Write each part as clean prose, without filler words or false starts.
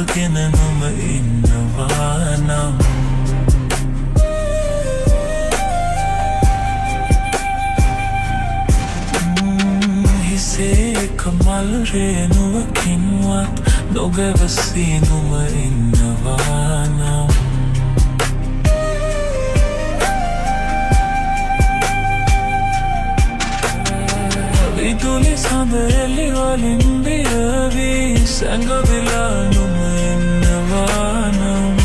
තබගෙන නොම ඉන්නවා නම් හිසේ කමල් රේනුවකින්වත් නොගැවසී නොම ඉන්නවා නම් විදුලි සඳ එළි වලින් බියවී සැඟවිලා නොම ඉන්නවා නම්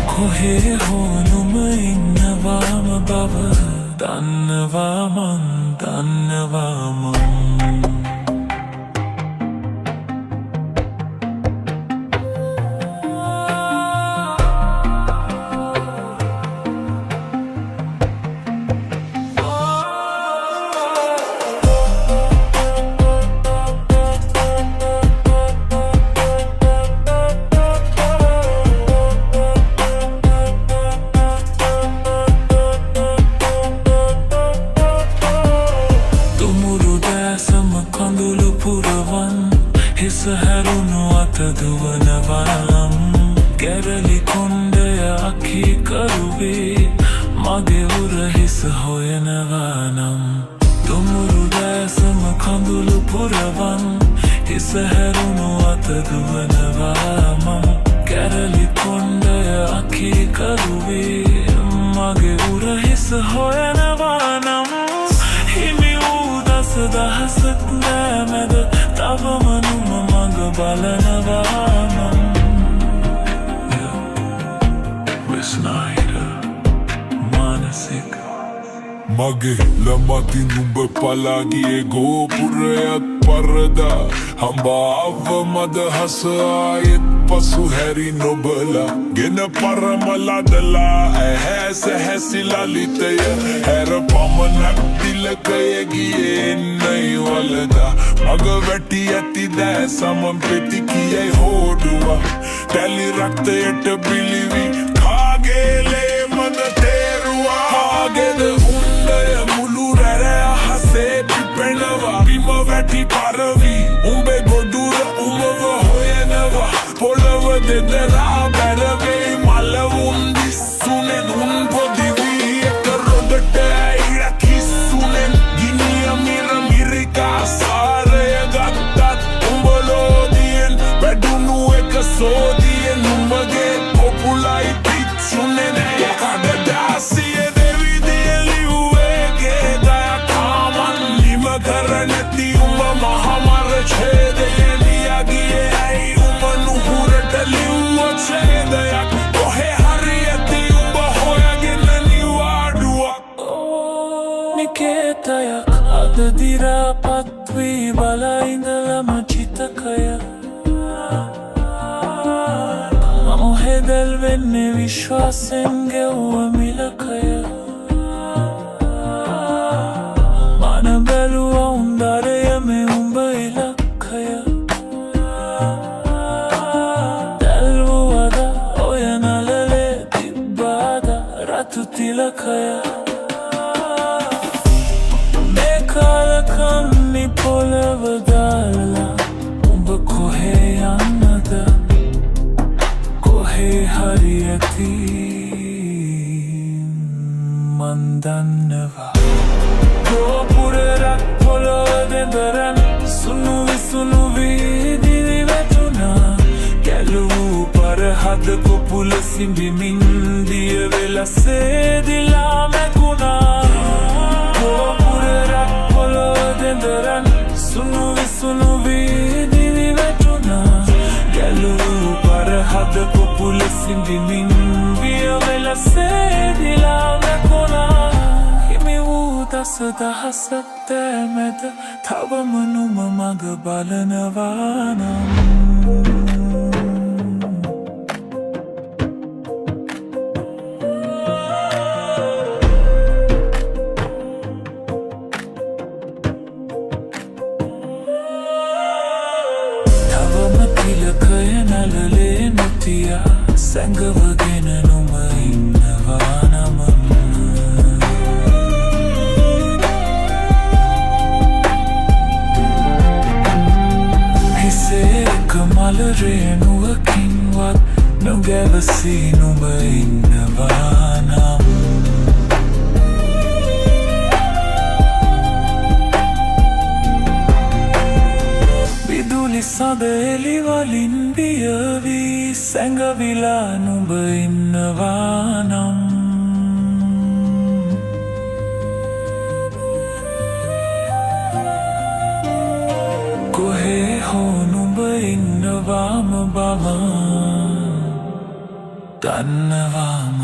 කොහේ හෝ නොම ඉන්නවාම බව දන්නවා මං දන්නවා මං හිස හැරුණු අත දුවනවනම් ගැරලි කොණ්ඩය අකී කරුවේ මගේ උරහිස හොයනවා නම් දුමුරු දැසම කඳුළු පුරවන් හිස හැරුණු අත දුවනවා මම ගැරලි කොණ්ඩය අකී කරුවේ මගේ උරහිස හොයනවා නම් හිමි වූ දස දහසක් නෑමැද තවම නුම මඟ බලනවා මං විස්නාහිට මානසික මගේ ළමති නුඹ පලාගියේ ගෝපුරයක් පරදා හම්බාව මද හස ආයෙත් පසු හැරි නොබලා ගෙන පරමලදලා ඇහැස හැසිලා ලිතය හැර පමණක් තිලකය ගියේ එන්නයි වලදා මග වැටි ඇති දෑ සමම් පෙති කියයි හෝඩුවා තැලි රක්තයට බිලිවි කාගේලේ මද තේරුවා ආගෙද උන්දය මුළු රැර අහසේ පිපෙනවා බිම වැටි පරවී උඹේ ගොඩුර උඹව හොයනවා පොළව දෙදරා බැරවේ මලවුන් දිස්සුනෙන් උන් පොදිවී එක රොඩට ඇයිර කිස්සුනෙන් ගිනිය මිර මිරිකා සාරය ගත්තත් උඹලෝදියෙන් වැඩුණු එක සෝදියෙන් උඹගේ පොපුලයි පිච්චුනෙන් යකඩ දාසිය දෙවිදිය ලිව්වේගේ දයකාමන් නිම කර නැති උඹ මහමර ඡේදයෙන් ලියගියේ ඇයි උඹ නුහුරට ලිව්ව ඡේදයක් කොහේ හරි ඇති උඹ හොයගෙන නිවාඩුවක් නිකේතයක් අද දිරාපත් වී බලා ඉඳලම චිතකය මම හෙදල් වෙන්නේ විශ්වාසෙන් ගෙව්ව මිලකය මන බැලුවා උන්දරයම උඹ ඉලක්කය දැල්වුවද ඔය නලලේ තිබ්බාද රතු තිලකය මේ කාලකම්මි පොළව දාලා උඹ කොහේ යන්නද කොහේ හරි ඇති මන් දන්නවා ගෝපුරයක් පොළොව දෙදරන් සුණු විසුණු වී දිවි වැටුණා ගැලූ පරහද කොපුල සිඹිමින් දිය වෙලා සේදිලා මැකුණා ගෝපුරයක් පොළොව දෙදරන් සුණු විසුණු වී දිවි වැටුණා ගැලූ පරහද කොපුල සිඹිමින් දිය වෙලා සේදිලා මැකුණා හිමි වූ දස දහසක් තැමැද තවම නුම මඟ බලනවා නම් සැඟවගෙන නොම ඉන්නවා නම ඉවසී නුඹ ඉන්නවා නම් විදුලි සද එළිවලින් බියවී සැඟවිලා නුඹ ඉන්නවා නම් කොහේ හෝ නුඹ ඉන්නවාම බව දන්නවාම